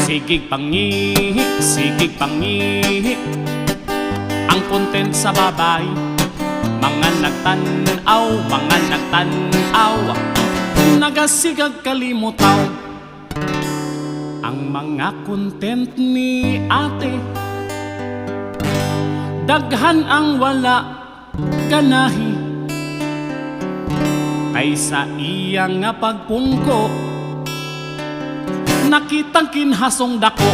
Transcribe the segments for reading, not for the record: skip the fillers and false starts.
Sigig pangihi, sigig pangihi. Ang content sa babay, mga nagtanaw, mga nagtanaw, nagasigag kalimutaw. Ang mga content ni ate, daghan ang wala ganahi, kaysa iya nga pagpungko, nakitang kinhasong dako.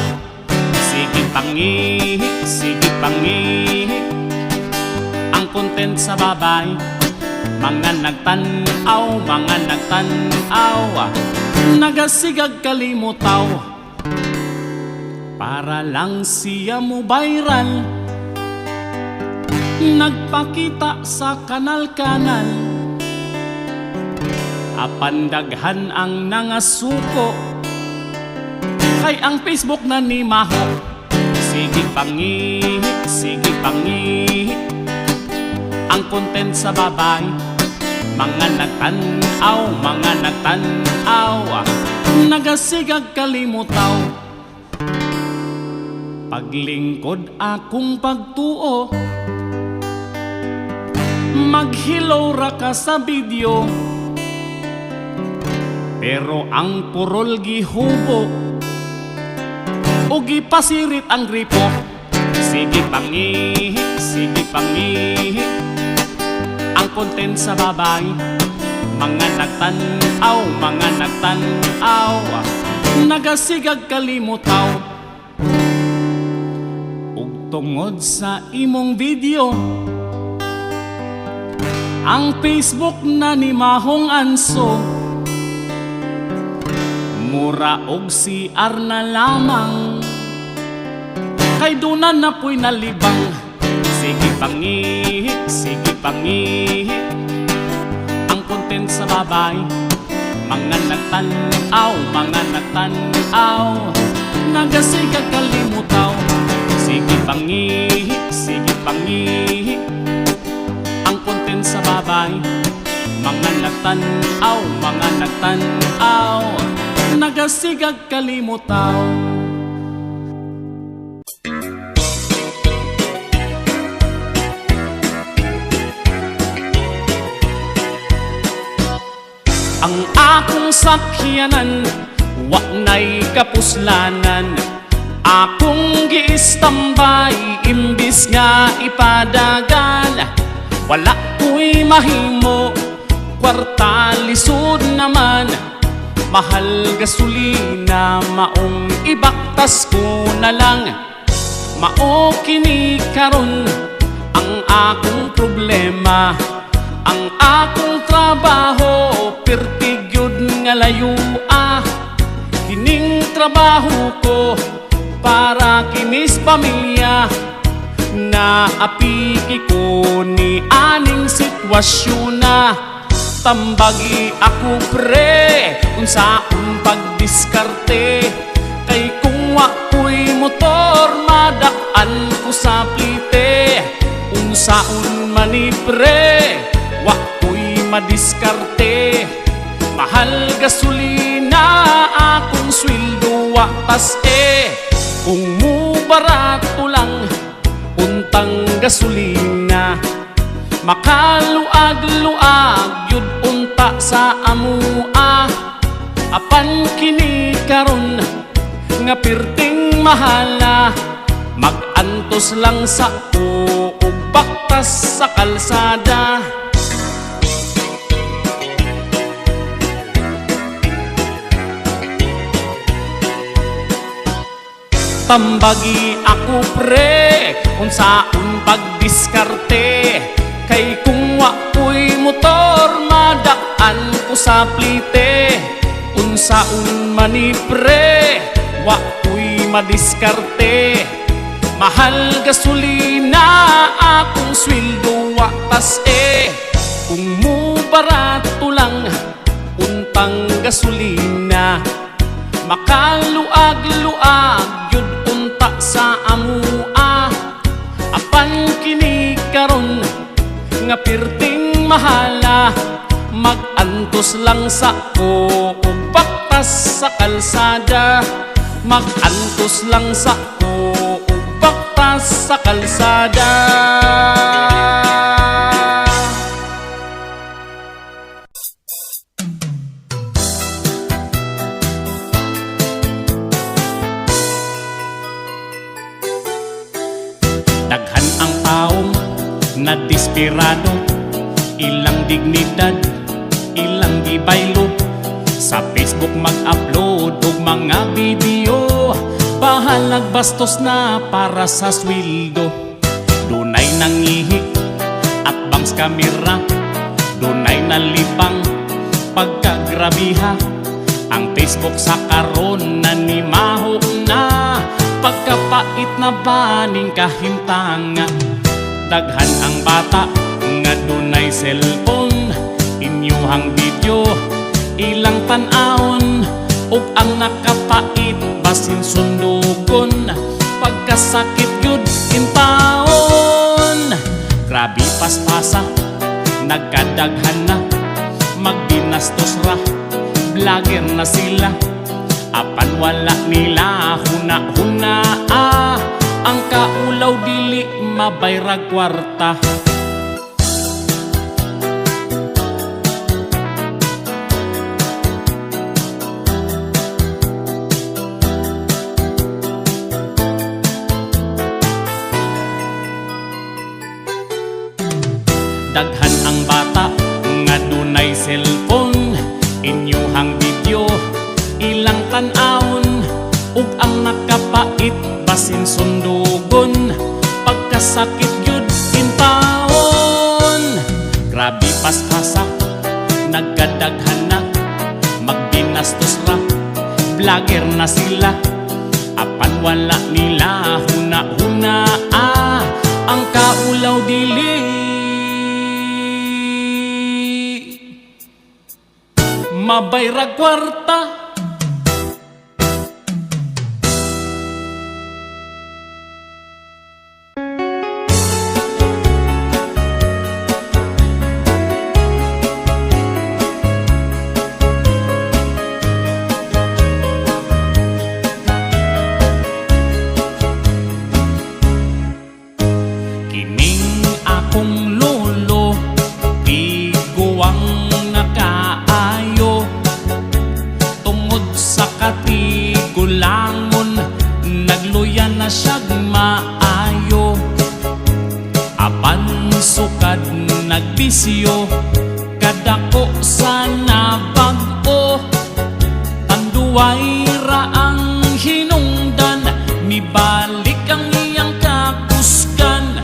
Sige pangihi, sige pangihi. Ang content sa babay, mga nagtanaw, mga nagtanaw, nagasigag kalimutaw. Para lang siya mo viral, nagpakita sa kanal-kanal. Apandaghan ang nangasuko, kay ang Facebook na ni Maho. Sige pangihi, sige pangihi. Ang content sa babay, mga nagtanaw, mga nagtanaw, nagasigag kalimutaw. Paglingkod akong pagtuo, maghilaw ra ka sa video, pero ang purol gihubo o gipasirit ang gripo. Sige pangihi, sige pangihi. Ang content sa babay, mga nagtanaw, mga nagtanaw, nagasigag kalimutaw. Ug tungod sa imong video, ang Facebook na ni Mahong Anso, mura og CR na lamang, kay dunan na po'y nalibang. Sige pangihi, sige pangihi. Ang content sa babay, mga nagtanaw, mga nagtanaw, nagasigag kalimutaw. Sige pangihi, sige pangihi. Ang content sa babay, mga nagtanaw, mga nagtanaw, nagasigag kalimutaw. Ang akong sakyanan, wa na'y kapuslanan. Akong giistambay, imbis nga ipadagan. Wala ko'y mahimo, kwarta lisod naman. Mahal gasolina, maong ibaktas ko na lang. Mao kini karon ang akong problema. Ang akong trabaho, pertigyod nga layo kining trabaho ko, para kinis pamilya. Naapiki ko ni aning sitwasyon na. Tambagi ako pre, unsaon pagdiskarte. Kay kung wa ko'y motor, madak-an ko sa plite. Unsaon mani pre, wa ko'y madiskarte. Mahal gasolina, akong sweldo wa tas-e. Kung mo barato lang, untang gasolina, makaluag-luag yun unta sa amua. Apan kini karon nga pirting mahala, mag-antos lang sa ko ug baktas sa kalsada. Tambagi ako pre, unsaon pagdiskarte. Kay kung wa ko'y motor, madak-an ko sa plite. Unsaon mani pre, wa ko'y madiskarte. Mahal gasolina, akong sweldo wa tas-e. Kung mo barato lang, untang gasolina, makaluag-luag yun unta sa amua. Apan kini karon nga pirting mahala, mag-antos lang sa ko ug baktas sa kalsada. Magantos lang sa ko ug baktas sa kalsada. Daghan ang taong na desperado, ilang dignidad, ilang gibaylo. Sa Facebook mag-upload og mga video, bahalag bastos na para sa sweldo. Dunay nangihi at bangs kamera, dunay nalibang pagkagrabiha. Ang Facebook sa karon nanimaho na, pagkapait na baning kahimtanga. Daghan ang bata nga dunay cellphone, inyuhang video ilang tan-aon, ug ang nakapait basin sundugon, pagkasakit gyud intawon. Grabe paspasa, nagkadaghan na, magdinastos ra, vlogger na sila. Apan wala nila huna-huna, ang kaulaw dili mabayrag kwarta. Daghan ang bata nga dunay cellphone, inyuhang video ilang tan-aon, ug ang nakapait basin sundugon, pagkasakit gyud intawon. Grabe paspasa, nagkadaghan na, magdinastos ra, vlogger na sila. Apan wala nila huna-huna, ang kaulaw dili mabayrag kwarta. Kining akong lolo, tiguang nakaayo, tungod sa katigulangon, nagluyan na siyag maayo. Apan sukad nagbisyo, kadako sa nabag-o, tanduay ra ang hinungdan, mibalik ang iyang kakusgan.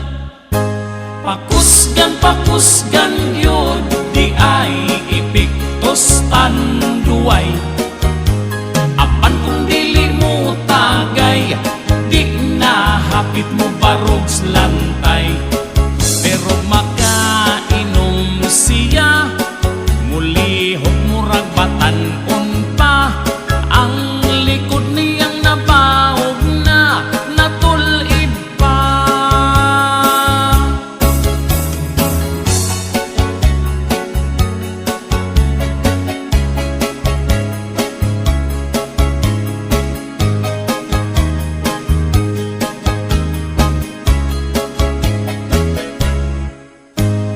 Pakusgan yun, di ay ipiktos tanduay. Apan kung dili mo tagay, di na hapit mo barog sa lantay. Pero makainom siya, mulihok murag batan-on pa, ang likod niyang nabaog na, natulid pa.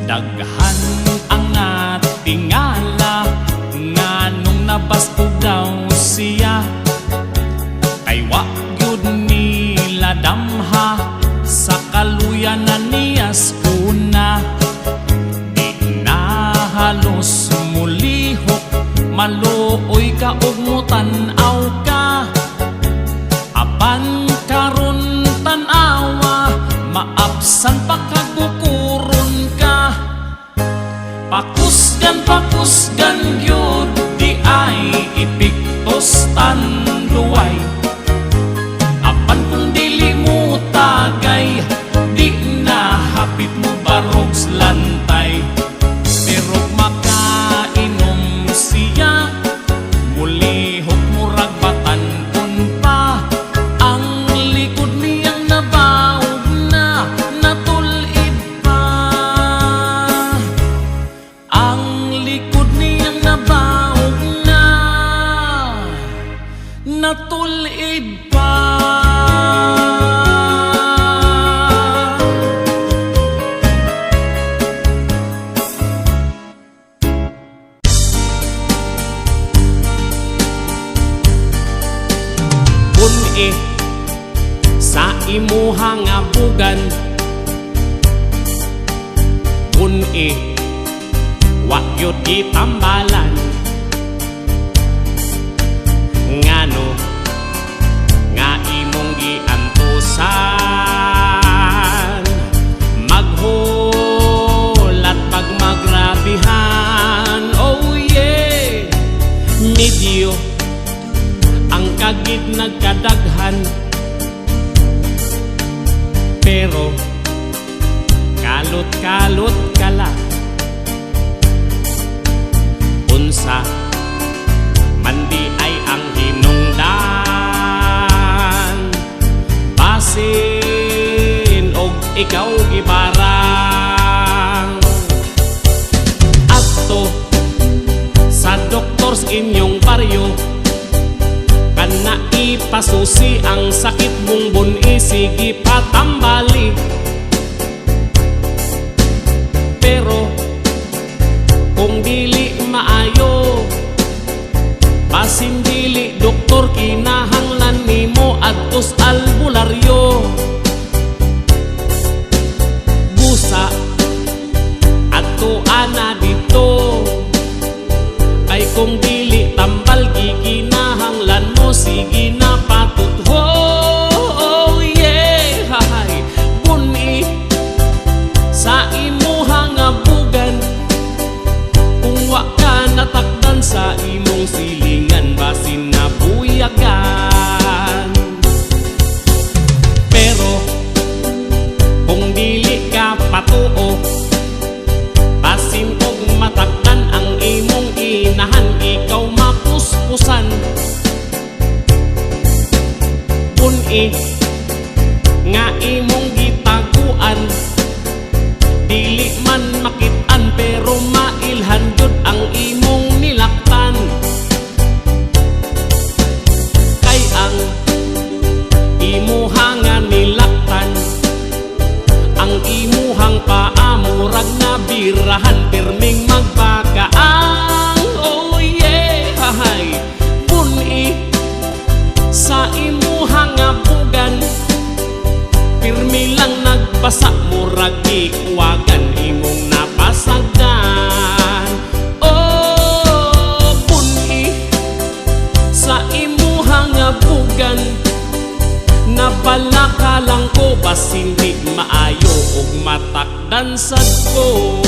Daghan ang natingala, nga nung nabastog daw siya, kay wa gyud nila damha, sa kaluyan na niyas una. Di na halos mulihok, maluoy ka og mutanaw ka. Apan karon tanawa, maapsan pa kagukuron ka. Pakusgan gyud, di ay ipiktos tanduay. Apan kung dili mo tagay, di na hapit mo barog sa lantay. Pero makainom siya, mulihok murag batan natulid pa. Kun sa imuhang abugan, kun wa gyud gitambalan, ngano nga imong giantusan, maghulat pag magrabihan. Oh yeah, medyo ang kagid nagkadaghan, pero kalot-kalot ka lang. Unsa man di ay ang hinungdan, basin og ikaw gibarang. Adto sa doktor sa inyong baryo, kana ipasusi ang sakit mong buni, sige patambali. Pero kung dili maayo, basin dili doktor kinahanglan nimo adtos albularyo. Busa adto ana dito, ay kung dili tambal gikinahanglan mo, sige na patut. Oh yeah, hay buni sa imuhang abugan, kung wa ka natakdan sa imong silingan, basin na buyagan. Pero kung dili ka patuo, basin og matakdan ang imong inahan, ikaw mapuspusan. Kun nga imong gitaguan, dili man makit-an pero mailhan jud ang imong nilaktan. Kay ang imuhang nga nilaktan, ang imuhang paamurag na birahan, pirming magbakaang. Oh yeah, hay buni sa imuhang abugan, pirmi lang nagbasa, murag ikuwagan imong napasagdan. Oh buni sa imuhang abugan, napalaka lang ko, bas hindi maayo og matakdan sad ko.